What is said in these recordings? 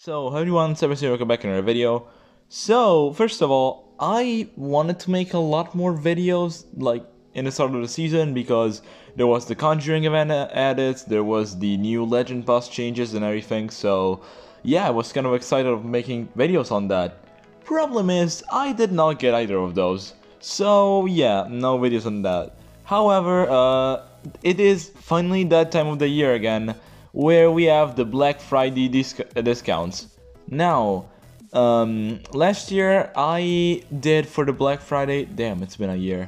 So, hi everyone, it's Ever welcome back in another video. So, first of all, I wanted to make a lot more videos, like, in the start of the season, because there was the Conjuring event added, there was the new Legend Pass changes and everything, so, yeah, I was kind of excited of making videos on that. Problem is, I did not get either of those, so, yeah, no videos on that. However, it is finally that time of the year again, where we have the Black Friday discounts. Now, last year I did for the Black Friday. Damn, it's been a year.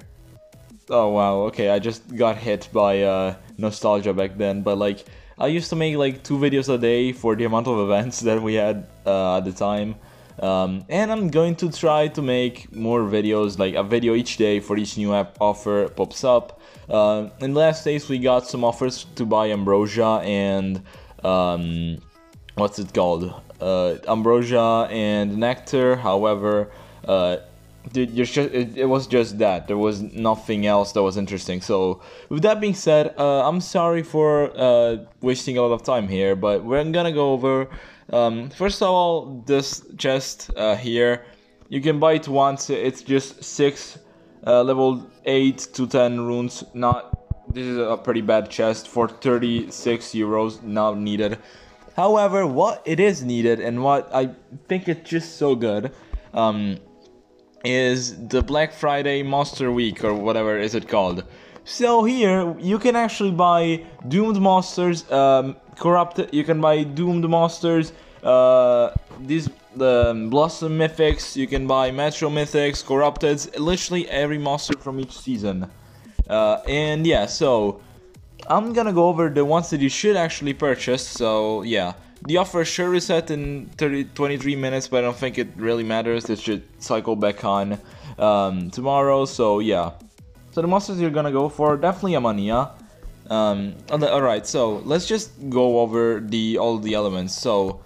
Oh wow, okay, I just got hit by nostalgia back then, but like I used to make like 2 videos a day for the amount of events that we had at the time. And I'm going to try to make more videos, like a video each day for each new app offer pops up. In the last days we got some offers to buy Ambrosia and what's it called? Ambrosia and Nectar. However, it was just that. There was nothing else that was interesting. So, with that being said, I'm sorry for wasting a lot of time here, but we're gonna go over. First of all, this chest here, you can buy it once. It's just 6 level 8 to 10 runes. This is a pretty bad chest for 36 euros. Not needed. However, what it is needed and what I think it's just so good, is the Black Friday Monster Week or whatever is it called. So here you can actually buy doomed monsters, corrupted. You can buy doomed monsters. These the Blossom mythics. You can buy Metro mythics, corrupted. Literally every monster from each season. And yeah, so I'm gonna go over the ones that you should actually purchase. So yeah, the offer should reset in 23 minutes, but I don't think it really matters. It should cycle back on tomorrow. So yeah, so the monsters you're gonna go for, definitely Amania. Alright, so let's just go over all the elements. So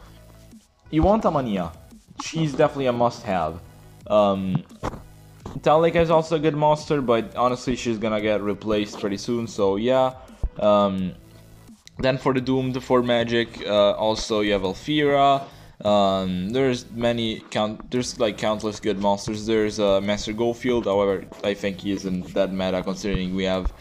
you want Amania, she's definitely a must-have. Talik is also a good monster, but honestly she's gonna get replaced pretty soon, so yeah. Then for the Doomed, for Magic, also you have Alfira. There's like countless good monsters. There's Master Goldfield, however I think he isn't that meta considering we have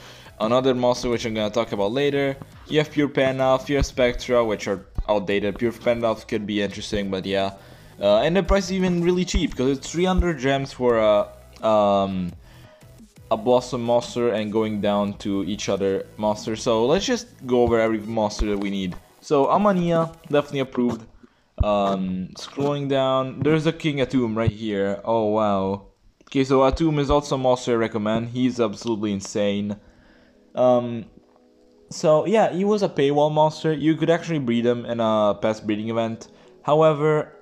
another monster which I'm gonna talk about later. You have Pure Pandalf, you have Spectra, which are outdated. Pure Pandalf could be interesting, but yeah. And the price is even really cheap because it's 300 gems for a Blossom monster and going down to each other monster. So let's just go over every monster that we need. So Amania, definitely approved. Scrolling down, there's a King Atum right here. Oh wow. Okay, so Atum is also a monster I recommend. He's absolutely insane. So yeah, he was a paywall monster. You could actually breed him in a past breeding event. However,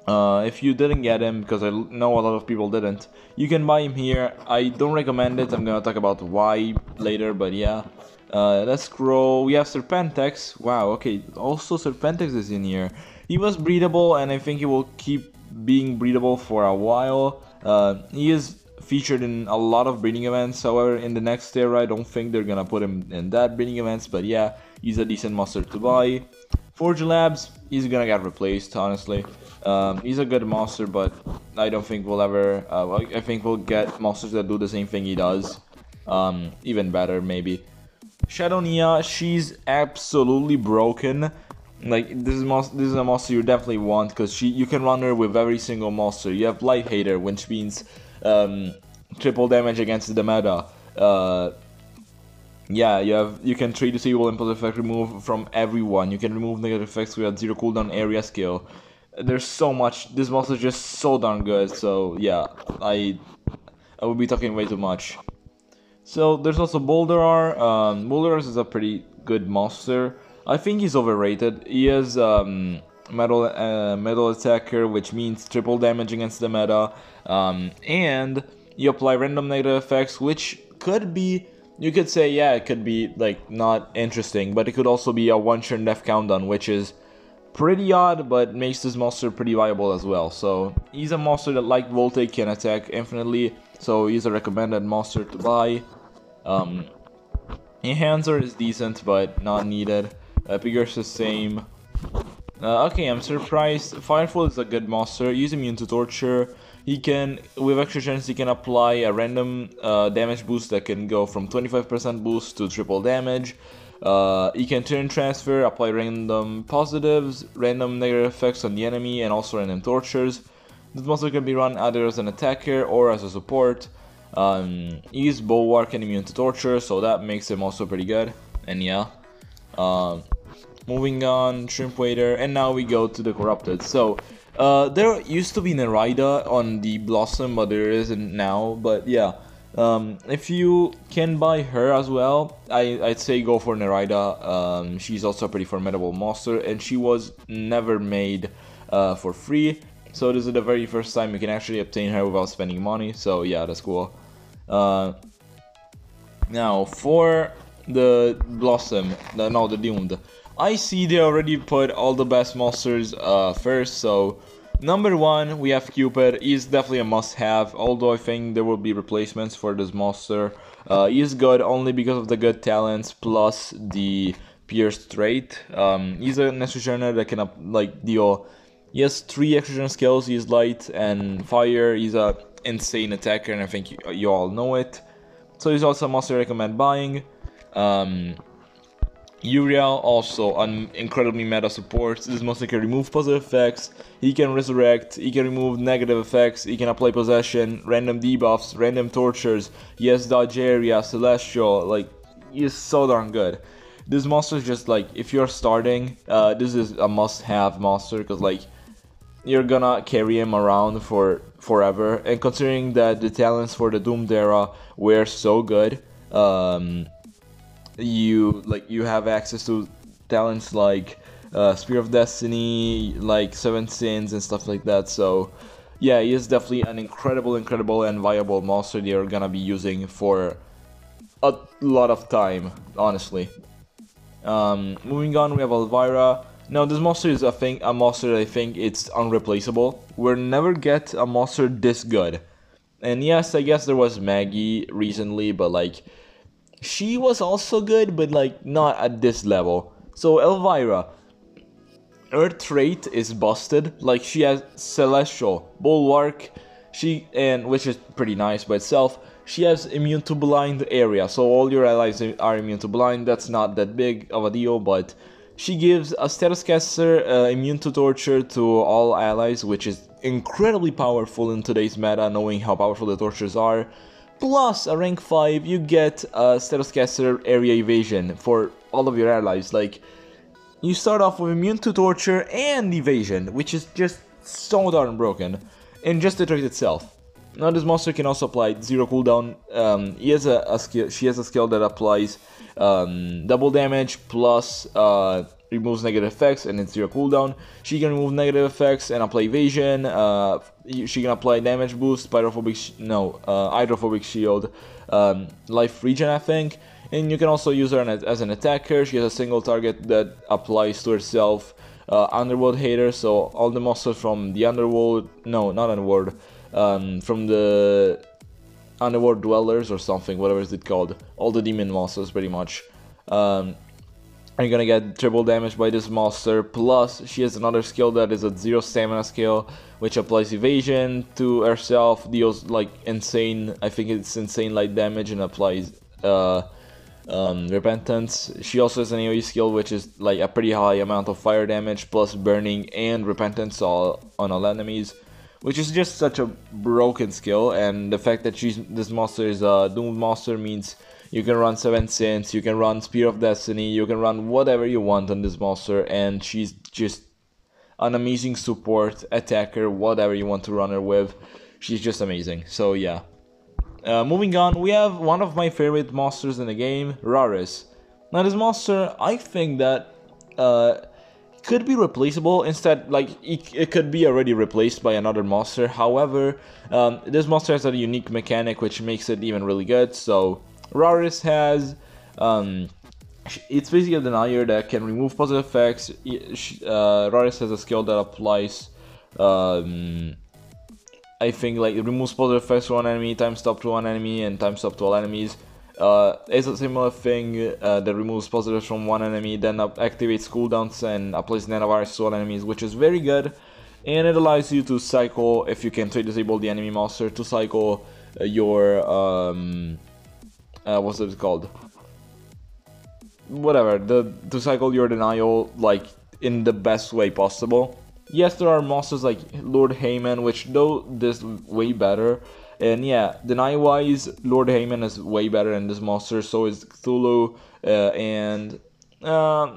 if you didn't get him, because I know a lot of people didn't, you can buy him here. I don't recommend it. I'm gonna talk about why later, but yeah. Let's scroll. We have Serpentex. Wow, okay. Also, Serpentex is in here. He was breedable, and I think he will keep being breedable for a while. He is featured in a lot of breeding events. However, in the next era, I don't think they're gonna put him in that breeding events, but yeah, he's a decent monster to buy. Forge Labs, he's gonna get replaced, honestly. He's a good monster, but I don't think we'll ever... I think we'll get monsters that do the same thing he does. Even better, maybe. Shadonia, she's absolutely broken. Like, this is a monster you definitely want, because you can run her with every single monster. You have Life Hater, which means triple damage against the meta. Yeah, you can trade disable impulse effect remove from everyone. You can remove negative effects with a 0 cooldown area skill. There's so much. This monster is just so darn good. So yeah, I will be talking way too much. So there's also Boulderar. Boulderar is a pretty good monster. I think he's overrated. He is metal attacker, which means triple damage against the meta. And you apply random negative effects, which could be... You could say, yeah, it could be, like, not interesting, but it could also be a one-turn death countdown, which is pretty odd, but makes this monster pretty viable as well. So, he's a monster that, like Voltaic, can attack infinitely, so he's a recommended monster to buy. Enhancer is decent, but not needed. Epigurus is the same. Okay, I'm surprised. Firefall is a good monster. Use immune to torture. He can, with extra chance, he can apply a random damage boost that can go from 25% boost to triple damage. He can turn transfer, apply random positives, random negative effects on the enemy, and also random tortures. This monster can be run either as an attacker or as a support. He's bulwark and immune to torture, so that makes him also pretty good. And yeah. Moving on, Shrimp Waiter, and now we go to the Corrupted. So, there used to be Nerida on the Blossom, but there isn't now. But yeah, if you can buy her as well, I'd say go for Nerida. She's also a pretty formidable monster, and she was never made for free. So this is the very first time you can actually obtain her without spending money. So yeah, that's cool. Now for the Blossom, the Doomed. I see they already put all the best monsters first, so number 1 we have Cupid. He's definitely a must-have, although I think there will be replacements for this monster. He's good only because of the good talents plus the Pierce trait. He's an extra that can like deal. He has 3 extra skills. He's light and fire. He's a insane attacker, and I think you all know it. So he's also a monster I recommend buying. Uriel, also an incredibly meta support. This monster can remove positive effects, he can resurrect, he can remove negative effects, he can apply possession, random debuffs, random tortures, he has dodge area, celestial, like, he is so darn good. This monster is just like, if you're starting, this is a must-have monster, because like, you're gonna carry him around for forever, and considering that the talents for the Doomed era were so good, you have access to talents like Spear of Destiny, like 7 Sins and stuff like that. So yeah, he is definitely an incredible and viable monster you're gonna be using for a lot of time, honestly. Moving on, we have Elvira. Now this monster is a monster that I think it's unreplaceable. We'll never get a monster this good. And yes, I guess there was Maggie recently, but like, she was also good, but like not at this level. So Elvira, her trait is busted. Like, she has Celestial, Bulwark, which is pretty nice by itself. She has immune to blind area, so all your allies are immune to blind. That's not that big of a deal, but she gives a status caster immune to torture to all allies, which is incredibly powerful in today's meta, knowing how powerful the tortures are. Plus, a rank 5, you get a status caster area evasion for all of your allies. Like, you start off with immune to torture and evasion, which is just so darn broken in just the trait itself. Now this monster can also apply 0 cooldown. She has a skill that applies double damage plus removes negative effects, and it's 0 cooldown. She can remove negative effects and apply evasion. She can apply damage boost, hydrophobic shield, life regen, I think. And you can also use her as an attacker. She has a single target that applies to herself. Underworld hater, so all the monsters from the Underworld, no, not Underworld, from the Underworld Dwellers or something, whatever is it called, all the demon monsters pretty much, are gonna get triple damage by this monster. Plus she has another skill that is a 0 stamina skill, which applies evasion to herself, deals like insane, I think it's insane light damage, and applies repentance. She also has an AoE skill, which is like a pretty high amount of fire damage plus burning and repentance on all enemies, which is just such a broken skill. And the fact that this monster is a doomed monster means you can run 7 Sins, you can run Spear of Destiny, you can run whatever you want on this monster, and she's just an amazing support, attacker, whatever you want to run her with. She's just amazing. So yeah. Moving on, we have one of my favorite monsters in the game, Raris. Now this monster, I think that could be replaceable. Instead, like, it could be already replaced by another monster. However, this monster has a unique mechanic which makes it even really good. So Raris has, it's basically a denier that can remove positive effects. Raris has a skill that applies, I think, like, it removes positive effects to one enemy, time stop to one enemy, and time stop to all enemies. It's a similar thing that removes positives from one enemy, then activates cooldowns and applies nanovirus to all enemies, which is very good. And it allows you to cycle, if you can trade disable the enemy monster, to cycle your, what's it called? Whatever, to cycle your denial, like, in the best way possible. Yes, there are monsters like Lord Heyman, which do this way better. And yeah, deny-wise, Lord Heyman is way better than this monster, so is Cthulhu, and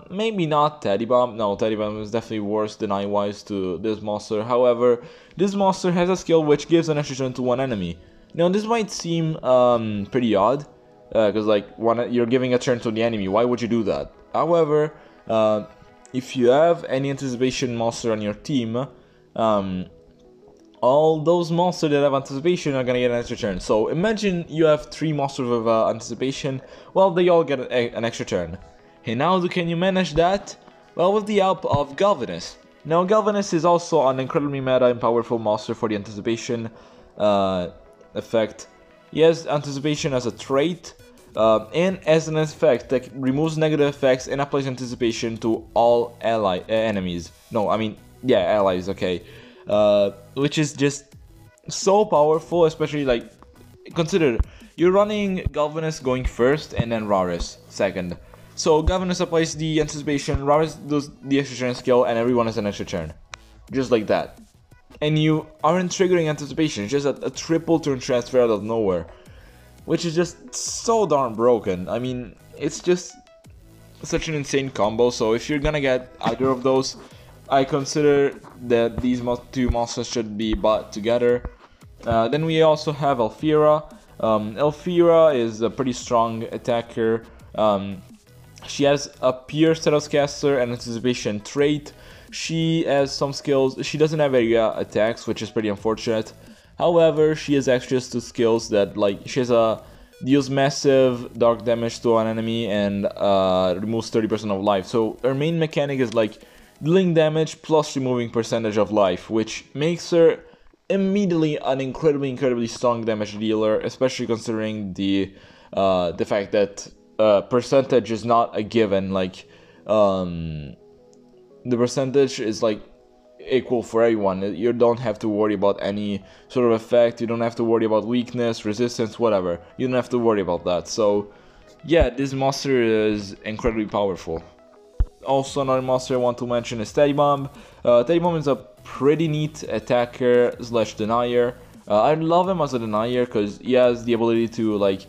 maybe not Teddy Bomb. No, Teddy Bomb is definitely worse deny-wise to this monster. However, this monster has a skill which gives an extra turn to one enemy. Now, this might seem pretty odd, because like you're giving a turn to the enemy. Why would you do that? However, if you have any anticipation monster on your team, all those monsters that have anticipation are gonna get an extra turn. So imagine you have 3 monsters with anticipation, well, they all get an extra turn. And how can you manage that? Well, with the help of Galvanus. Now, Galvanus is also an incredibly meta and powerful monster for the anticipation effect. He has anticipation as a trait, and as an effect that removes negative effects and applies anticipation to all enemies. No, I mean, yeah, allies, okay. Which is just so powerful, especially like, consider, you're running Galvanus going first and then Rarus second. So Galvanus applies the anticipation, Rarus does the extra turn skill, and everyone has an extra turn. Just like that. And you aren't triggering anticipation, it's just a triple turn transfer out of nowhere. Which is just so darn broken. I mean, it's just such an insane combo, so if you're gonna get either of those, I consider that these 2 monsters should be bought together. Then we also have Elfira. Elfira is a pretty strong attacker. She has a pure Statuscaster and anticipation trait. She has some skills. She doesn't have area attacks, which is pretty unfortunate. However, she has access to skills that, like, she has deals massive dark damage to an enemy and removes 30% of life. So her main mechanic is like dealing damage plus removing percentage of life, which makes her immediately an incredibly strong damage dealer, especially considering the fact that percentage is not a given. Like, the percentage is like equal for everyone. You don't have to worry about any sort of effect, you don't have to worry about weakness, resistance, whatever. You don't have to worry about that. So yeah, this monster is incredibly powerful. Also, another monster I want to mention is Teddy Bomb. Teddy Bomb is a pretty neat attacker slash denier. I love him as a denier because he has the ability to, like,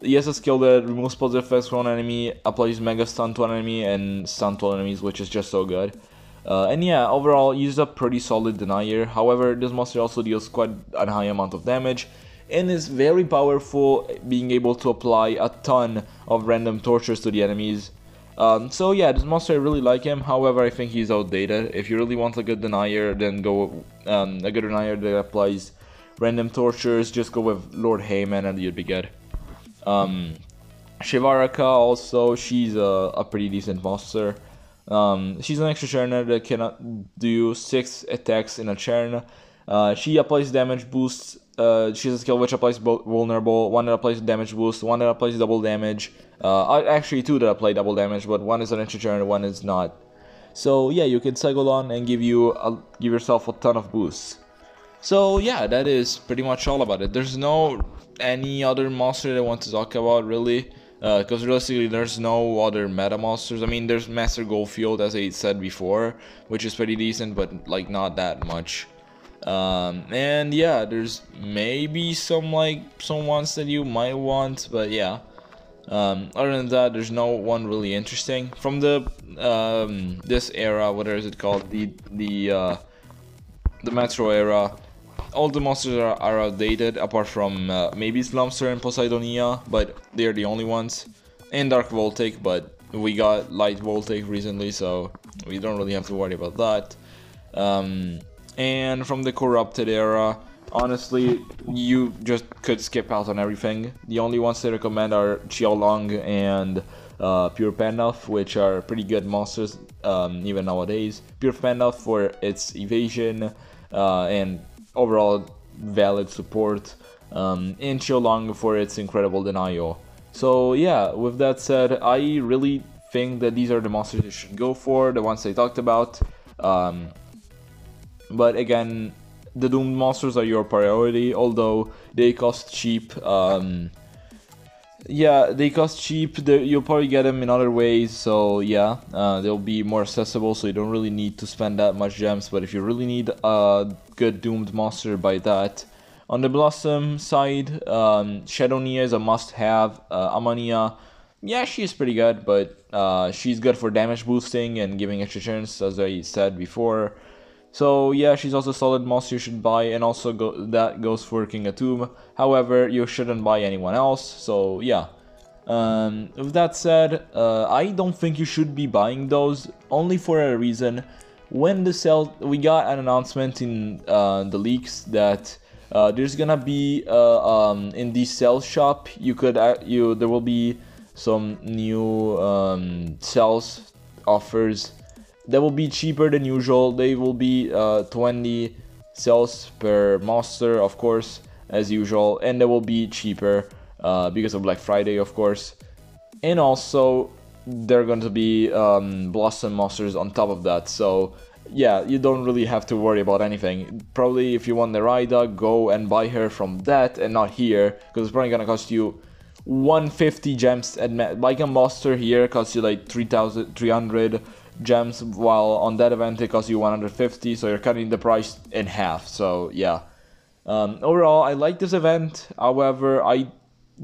he has a skill that removes positive effects from an enemy, applies mega stun to an enemy, and stun to enemies, which is just so good. And yeah, overall, he's a pretty solid denier. However, this monster also deals quite a high amount of damage and is very powerful, being able to apply a ton of random tortures to the enemies. So yeah, this monster, I really like him. However, I think he's outdated. If you really want a good denier, then go a good denier that applies random tortures. Just go with Lord Heyman and you'd be good. Shivaraka also, she's a pretty decent monster. She's an extra turner that cannot do 6 attacks in a turn. She applies damage boosts. She has a skill which applies both vulnerable, one that applies damage boost, one that applies double damage. Actually 2 that apply double damage, but one is an extra turn and one is not. So yeah, you can cycle on and give yourself a ton of boosts. So yeah, that is pretty much all about it. There's no any other monster that I want to talk about really. Because realistically, there's no other meta monsters. I mean, there's Master Goldfield, as I said before, which is pretty decent, but like not that much. And yeah, there's maybe some ones that you might want, but yeah. Other than that, there's no one really interesting from the this era. What is it called? The Metro era. All the monsters are outdated, apart from maybe Slumster and Poseidonia, but they're the only ones. And Dark Voltaic, but we got Light Voltaic recently, so we don't really have to worry about that. And from the Corrupted era, honestly, you just could skip out on everything. The only ones I recommend are Qiaolong and Pure Pandalf, which are pretty good monsters even nowadays. Pure Pandalf for its evasion and overall valid support, and Qiaolong for its incredible denial. So yeah, with that said, I really think that these are the monsters you should go for, the ones I talked about. But again, the doomed monsters are your priority, although they cost cheap. Yeah, they cost cheap. You'll probably get them in other ways, so yeah, they'll be more accessible, so you don't really need to spend that much gems. But if you really need a good doomed monster, buy that. On the Blossom side, Shadow Nia is a must-have. Amania, yeah, she's pretty good, but she's good for damage boosting and giving extra chance, as I said before. So yeah, she's also a solid monster you should buy, and also that goes for King of Tomb. However, you shouldn't buy anyone else, so yeah. With that said, I don't think you should be buying those, only for a reason. When the sale, we got an announcement in the leaks that there's gonna be in the sell shop, there will be some new sales offers that will be cheaper than usual. They will be 20 cells per monster, of course, as usual, and they will be cheaper because of Black Friday, of course. And also, they're going to be Blossom monsters on top of that, so yeah, you don't really have to worry about anything. Probably if you want the Raida, go and buy her from that and not here, because it's probably gonna cost you 150 gems. Buying a monster here costs you like 300 gems, while on that event it costs you 150, so you're cutting the price in half. So yeah, overall I like this event. However, I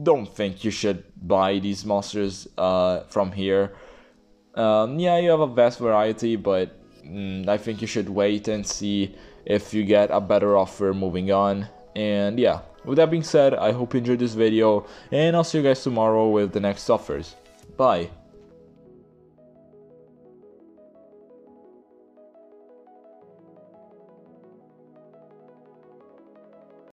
don't think you should buy these monsters from here. Yeah, you have a vast variety, but I think you should wait and see if you get a better offer moving on. And yeah, with that being said, I hope you enjoyed this video, and I'll see you guys tomorrow with the next offers. Bye.